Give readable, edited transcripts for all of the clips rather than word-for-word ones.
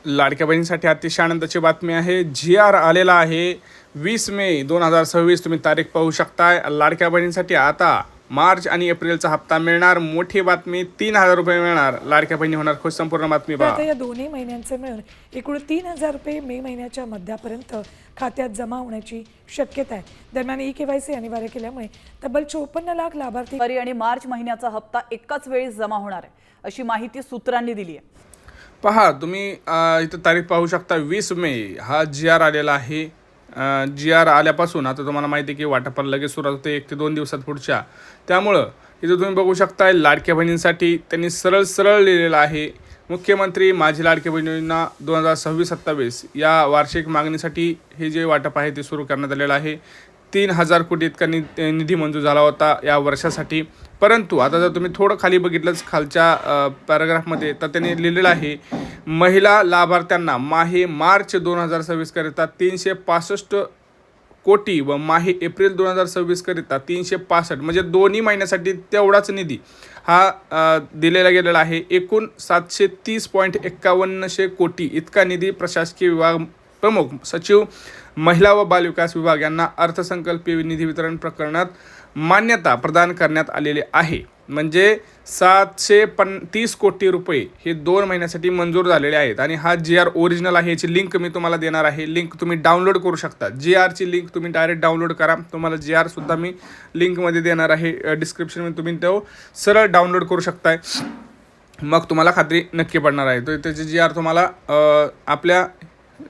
लाडक्या बहिणीसाठी अतिशय आनंदाची बातमी आहे. जी.आर आलेला आहे 20 मे 2026. तुम्ही तारीख पाहू शकताय. लाडक्या बहिणीसाठी आता मार्च आणि एप्रिलचा हप्ता मिळणार. मोठी बातमी, 3,000 रुपये मिळणार. लाडक्या बहिणी होणार खुश. संपूर्ण बातमी आता पहा. या दोन्ही महिन्यांचे मिळून एकूण 3,000 रुपये मे महिन्याच्या मध्यापर्यंत खात्यात जमा होण्याची शक्यता आहे. दरम्यान ई-केवायसी अनिवार्य केल्यामुळे तब्बल 54 लाख लाभार्थी फेब्रुवारी आणि मार्च महिन्याचा हप्ता एकाच वेळी जमा होणार आहे, अशी माहिती सूत्रांनी दिली आहे. पहा तुम्ही इथं तारीख पाहू शकता. 20 मे हा जी.आर आलेला आहे. जी.आर आल्यापासून आता तुम्हाला माहिती आहे की वाटपाला लगेच सुरुवात होते 1 ते 2 दिवसात पुढच्या. त्यामुळं इथं तुम्ही बघू शकता लाडक्या बहिणींसाठी त्यांनी सरळ लिहिलेलं आहे. मुख्यमंत्री माझी लाडक्या बहिणींना 2026-27 या वार्षिक मागणीसाठी हे जे वाटप आहे ते सुरू करण्यात आलेलं आहे. 3,000 कोटी इतका निधी मंजूर झाला होता या वर्षासाठी. परंतु आता जर तुम्ही थोडं खाली बघितलंच खालच्या पॅराग्राफमध्ये तर त्यांनी लिहिलेलं आहे महिला लाभार्थ्यांना माहे मार्च 2026 करिता 365 कोटी व माहे एप्रिल 2026 करिता 365 म्हणजे दोन्ही महिन्यासाठी तेवढाच निधी हा दिलेला गेलेला आहे. एकूण 730.51 कोटी इतका निधी प्रशासकीय विभाग प्रमुख सचिव महिला व बालविकास विभाग यांना अर्थसंकल्पीय निधी वितरण प्रकरणात मान्यता प्रदान करण्यात आलेली आहे. म्हणजे 730 कोटी रुपये हे 2 महिन्यासाठी मंजूर झालेले आहेत. आणि हा जी.आर ओरिजिनल आहे. याची लिंक मी तुम्हाला देणार आहे. लिंक तुम्ही डाउनलोड करू शकता. जी.आरची लिंक तुम्ही डायरेक्ट डाउनलोड करा. तुम्हाला जी.आर सुद्धा मी लिंकमध्ये देणार आहे डिस्क्रिप्शनमध्ये. तुम्ही तो सरळ डाउनलोड करू शकताय. मग तुम्हाला खात्री नक्की पडणार आहे. तर त्याची जी.आर तुम्हाला आपल्या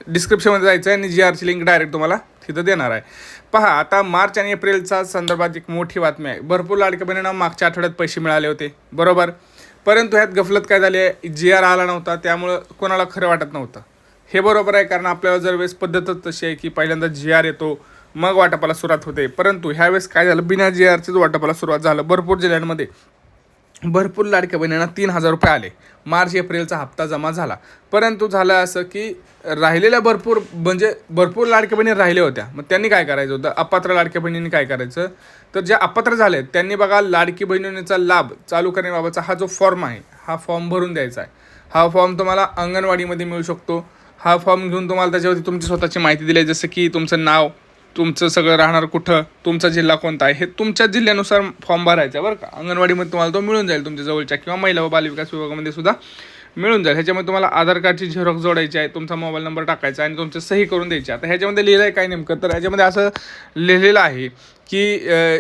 डिस्क्रिप्शनमध्ये जायचं आहे आणि जी.आरची लिंक डायरेक्ट तुम्हाला तिथं देणार आहे. पहा आता मार्च आणि एप्रिलचा संदर्भात एक मोठी बातमी आहे. भरपूर लाडक्या बहिणींना मागच्या आठवड्यात पैसे मिळाले होते बरोबर. परंतु ह्यात गफलत काय झाली आहे, जी.आर आला नव्हता त्यामुळं कोणाला खरं वाटत नव्हतं. हे बरोबर आहे कारण आपल्याला जर वेळेस पद्धतच तशी आहे की पहिल्यांदा जी.आर येतो मग वाटपाला सुरुवात होते. परंतु ह्यावेळेस काय झालं, बिना जी.आरचीच वाटपाला सुरुवात झालं. भरपूर जिल्ह्यांमध्ये भरपूर लाडक्या बहिणींना 3,000 रुपये आले. मार्च एप्रिलचा हप्ता जमा झाला. परंतु झालं असं की राहिलेल्या भरपूर लाडक्या बहिणी राहिल्या होत्या. मग त्यांनी काय करायचं होतं, अपात्र लाडक्या बहिणींनी काय करायचं, तर ज्या अपात्र झाले त्यांनी बघा लाडकी बहिणीचा लाभ चालू करण्याबाबतचा हा जो फॉर्म आहे हा फॉर्म भरून द्यायचा आहे. हा फॉर्म तुम्हाला अंगणवाडीमध्ये मिळू शकतो. हा फॉर्म घेऊन तुम्हाला त्याच्यावरती तुमची स्वतःची माहिती दिली आहे, जसं की तुमचं नाव, तुमचं सगळं राहणार कुठं, तुमचा जिल्हा कोणता आहे हे तुमच्या जिल्ह्यानुसार फॉर्म भरायचा बरं का. अंगणवाडीमध्ये तुम्हाला तो मिळून जाईल तुमच्या जवळच्या किंवा महिला व बालविकास विभागामध्ये सुद्धा मिळून जाईल. ह्याच्यामध्ये तुम्हाला आधार कार्डची झेरॉक्स जोडायची आहे, तुमचा मोबाईल नंबर टाकायचा आणि तुमचं सही करून द्यायची. आता ह्याच्यामध्ये लिहिलं आहे काय नेमकं, तर ह्याच्यामध्ये असं लिहिलेलं आहे की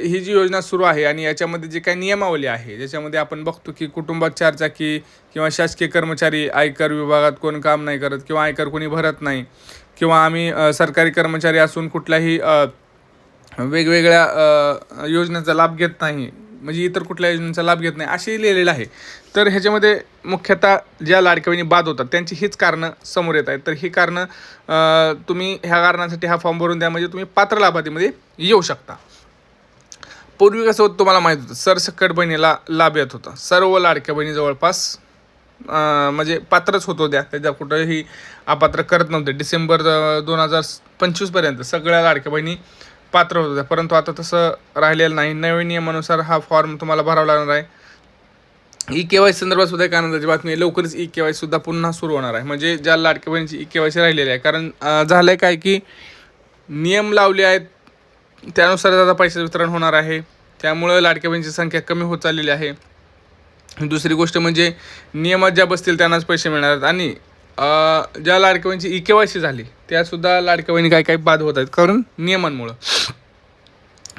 ही जी योजना सुरू आहे आणि याच्यामध्ये जे काही नियमावली आहे ज्याच्यामध्ये आपण बघतो की कुटुंबात 4 चाकी किंवा शासकीय कर्मचारी आयकर विभागात कोण काम नाही करत किंवा आयकर कोणी भरत नाही किंवा आम्ही सरकारी कर्मचारी असून कुठल्याही वेगवेगळ्या योजनेचा लाभ घेत नाही, म्हणजे इतर कुठल्या योजनेचा लाभ घेत नाही असे लिहिलेलं आहे. तर ह्याच्यामध्ये मुख्यतः ज्या लाडक्या बहिणी बाद होतात त्यांची हीच कारणं समोर येत आहेत. तर ही कारणं तुम्ही ह्या कारणासाठी हा फॉर्म भरून द्या म्हणजे तुम्ही पात्र लाभार्थीमध्ये येऊ शकता. पूर्वी कसं होतं तुम्हाला माहीत होतं, सरसकट बहिणीला लाभ येत होता. सर्व लाडक्या बहिणी जवळपास म्हणजे पात्रच होत होत्या, त्याच्या कुठंही अपात्र करत नव्हते. डिसेंबर 2025पर्यंत सगळ्या लाडक्या बहिणी पात्र होत होत्या. परंतु आता तसं राहिलेलं नाही. नवीन नियमानुसार हा फॉर्म तुम्हाला भरावा लागणार आहे. ई-केवायसी संदर्भात सुद्धा एक आनंदाची बातमी आहे. लवकरच ई-केवायसी सुद्धा पुन्हा सुरू होणार आहे. म्हणजे ज्या लाडक्या बहिणीची ई-केवायसी राहिलेली आहे, कारण झालं आहे काय की नियम लावले आहेत त्यानुसार आता पैसे वितरण होणार आहे. त्यामुळं लाडक्या बहिणीची संख्या कमी होत चाललेली आहे. दुसरी गोष्ट म्हणजे नियमात ज्या बसतील त्यांनाच पैसे मिळणार आहेत. आणि ज्या लाडक्या बहिणीची ई-केवायसी झाली त्यासुद्धा लाडक्या बहिणी काही बाद होत आहेत कारण नियमांमुळं.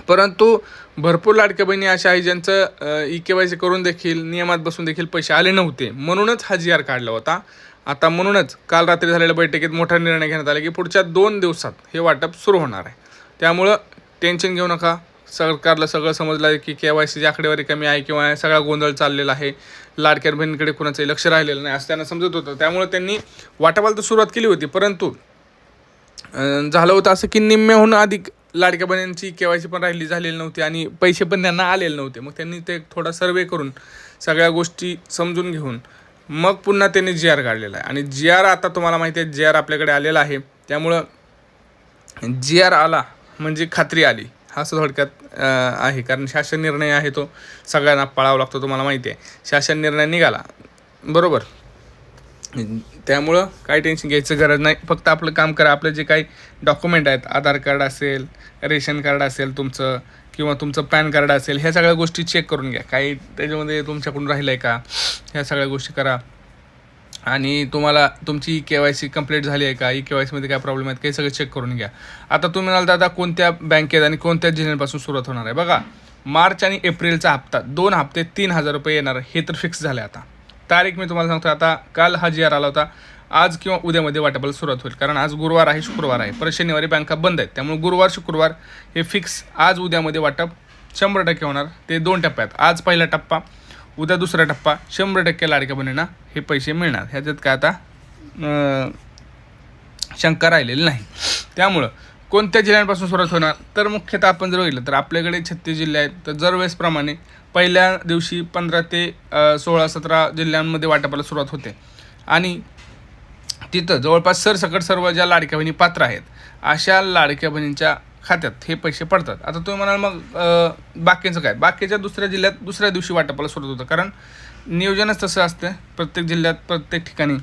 परंतु भरपूर लाडक्या बहिणी अशा आहे ज्यांचं ई-केवायसी करून देखील नियमात बसून देखील पैसे आले नव्हते. म्हणूनच हा जी.आर काढला होता. आता म्हणूनच काल रात्री झालेल्या बैठकीत मोठा निर्णय घेण्यात आला की पुढच्या 2 दिवसात हे वाटप सुरू होणार आहे. त्यामुळं टेन्शन घेऊ नका. सरकारला सगळं समजलं आहे की के.वाय.सीची आकडेवारी कमी आहे किंवा सगळा गोंधळ चाललेला आहे, लाडक्या बहिणीकडे कुणाचंही लक्ष राहिलेलं नाही असं त्यांना समजत होतं. त्यामुळे त्यांनी वाटपाला तर सुरुवात केली होती. परंतु झालं होतं असं की निम्म्याहून अधिक लाडक्या बहिणींची के.वाय.सी पण झालेली नव्हती आणि पैसे पण त्यांना आलेले नव्हते. मग त्यांनी ते थोडा सर्वे करून सगळ्या गोष्टी समजून घेऊन मग पुन्हा त्यांनी जी.आर काढलेला आहे. आणि जी.आर आता तुम्हाला माहिती आहे जी.आर आपल्याकडे आलेला आहे. त्यामुळं जी.आर आला म्हणजे खात्री आली असं थोडक्यात आहे. कारण शासन निर्णय आहे तो सगळ्यांना पाळावा लागतो, तुम्हाला माहिती आहे. शासन निर्णय निघाला बरोबर, त्यामुळं काही टेन्शन घ्यायचं गरज नाही. फक्त आपलं काम करा. आपलं जे काही डॉक्युमेंट आहेत, आधार कार्ड असेल, रेशन कार्ड असेल तुमचं, किंवा तुमचं पॅन कार्ड असेल, ह्या सगळ्या गोष्टी चेक करून घ्या. काही त्याच्यामध्ये तुमच्याकडून राहिलं आहे का, ह्या सगळ्या गोष्टी करा. आणि तुम्हाला तुमची KYC कंप्लीट झाली आहे का, KYCमध्ये काय प्रॉब्लेम आहेत, काही सगळं चेक करून घ्या. आता तुम्ही म्हणाल दादा कोणत्या बँकेत आणि कोणत्या जिल्ह्यांपासून सुरुवात होणार आहे. बघा, मार्च आणि एप्रिलचा हप्ता 2 हप्ते 3,000 रुपये येणार हे तर फिक्स झालं आहे. आता तारीख मी तुम्हाला सांगतो. आता काल हा GR आला होता. आज किंवा उद्यामध्ये वाटपाला सुरुवात होईल, कारण आज गुरुवार आहे, शुक्रवार आहे, परत शनिवारी बँका बंद आहेत. त्यामुळे गुरुवार शुक्रवार हे फिक्स आज उद्यामध्ये वाटप 100% होणार. ते 2 टप्प्यात, आज पहिला टप्पा, उद्या दुसरा टप्पा. 100% लाडक्या बहिणींना हे पैसे मिळणार. ह्याच्यात काय आता शंका राहिलेली नाही. त्यामुळं कोणत्या जिल्ह्यांपासून सुरुवात होणार, तर मुख्यतः आपण जर बघितलं तर आपल्याकडे 36 जिल्हे आहेत. तर दरवेळेसप्रमाणे पहिल्या दिवशी 15 ते 16-17 जिल्ह्यांमध्ये वाटपाला सुरुवात होते. आणि तिथं जवळपास सरसकट सर्व ज्या लाडक्या बहिणी पात्र आहेत अशा लाडक्या बहिणींच्या खात्यात हे पैसे पडतात. आता तुम्ही म्हणाल मग बाकीचं काय, बाकीच्या दुसऱ्या जिल्ह्यात दुसऱ्या दिवशी वाटपाला सुरुवात होतं, कारण नियोजनच तसं असतं. प्रत्येक जिल्ह्यात प्रत्येक ठिकाणी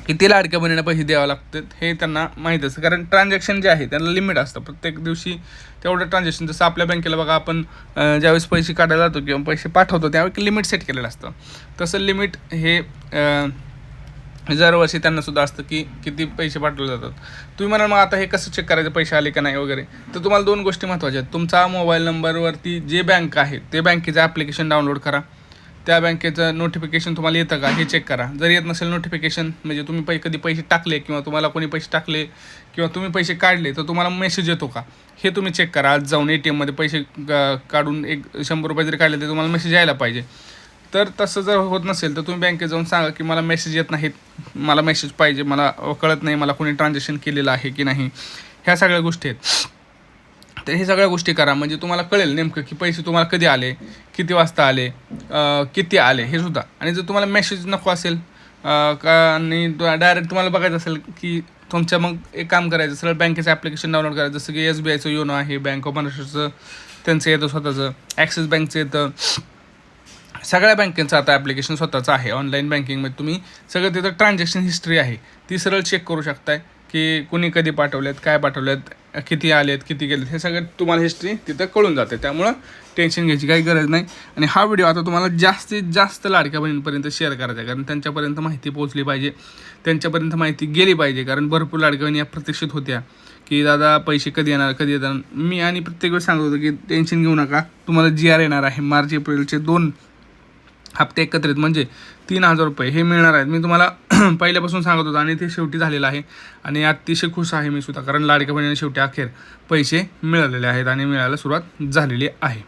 किती लाडक्या बहिणींना पैसे द्यावे लागतात हे त्यांना माहीत असतं, कारण ट्रान्झॅक्शन जे आहे त्यांना लिमिट असतं. प्रत्येक दिवशी तेवढं ट्रान्झॅक्शन, जसं आपल्या बँकेला बघा, आपण ज्यावेळेस पैसे काढायला जातो किंवा पैसे पाठवतो त्यावेळी लिमिट सेट केलेलं असतं. तसं लिमिट हे दरवर्षी त्यांनासुद्धा असतं की किती पैसे पाठवले जातात. तुम्ही म्हणाल मग आता हे कसं चेक करायचं पैसे आले का नाही वगैरे, तर तुम्हाला 2 गोष्टी महत्त्वाच्या आहेत. तुमचा मोबाईल नंबरवरती जे बँक आहे ते बँकेचं ॲप्लिकेशन डाउनलोड करा. त्या बँकेचं नोटिफिकेशन तुम्हाला येतं का हे चेक करा. जर येत नसेल नोटिफिकेशन, म्हणजे तुम्ही कधी पैसे टाकले किंवा तुम्हाला कोणी पैसे टाकले किंवा तुम्ही पैसे काढले तर तुम्हाला मेसेज येतो का हे तुम्ही चेक करा. आज जाऊन ATMमध्ये पैसे काढून 100 रुपये जरी काढले तर तुम्हाला मेसेज यायला पाहिजे. तर तसं जर होत नसेल तर तुम्ही बँकेत जाऊन सांगा की मला मेसेज येत नाहीत, मला मेसेज पाहिजे, मला कळत नाही मला कोणी ट्रान्झॅक्शन केलेलं आहे की नाही. ह्या सगळ्या गोष्टी आहेत. तर हे सगळ्या गोष्टी करा, म्हणजे तुम्हाला कळेल नेमकं की पैसे तुम्हाला कधी आले, किती वाजता आले, किती आले हे सुद्धा. आणि जर तुम्हाला मेसेज नको असेल आणि डायरेक्ट तुम्हाला बघायचं असेल की तुमच्या, मग एक काम करायचं, सरळ बँकेचं ॲप्लिकेशन डाउनलोड करायचं. जसं की SBIचं योनो आहे, बँक ऑफ महाराष्ट्राचं त्यांचं येतं स्वतःचं, ॲक्सिस बँकचं येतं. सगळ्या बँकेचं आता ॲप्लिकेशन स्वतःचं आहे. ऑनलाईन बँकिंगमध्ये तुम्ही सगळं तिथं ट्रान्झॅक्शन हिस्ट्री आहे ती सरळ चेक करू शकताय की कुणी कधी पाठवलेत, काय पाठवलेत, किती आलेत, किती गेलेत, हे सगळं तुम्हाला हिस्ट्री तिथं कळून जाते. त्यामुळं टेन्शन घ्यायची काही गरज नाही. आणि हा व्हिडिओ आता तुम्हाला जास्तीत जास्त लाडक्या बहिणींपर्यंत शेअर करायचा आहे, कारण त्यांच्यापर्यंत माहिती पोहोचली पाहिजे, त्यांच्यापर्यंत माहिती गेली पाहिजे. कारण भरपूर लाडक्या बहिणी या प्रतीक्षित होत्या की दादा पैसे कधी येणार, कधी येणार. मी आणि प्रत्येक वेळेस सांगत होतो की टेन्शन घेऊ नका, तुम्हाला GR येणार आहे. मार्च एप्रिलचे 2 हप्ते एकत्रित म्हणजे 3,000 रुपये हे मिळणार आहेत. मी तुम्हाला पहिल्यापासून सांगत होतो आणि ते शेवटी झालेलं आहे. आणि अतिशय खुश आहे मी सुद्धा, कारण लाडक्या बहिणीने शेवटी अखेर पैसे मिळालेले आहेत आणि मिळायला सुरुवात झालेली आहे.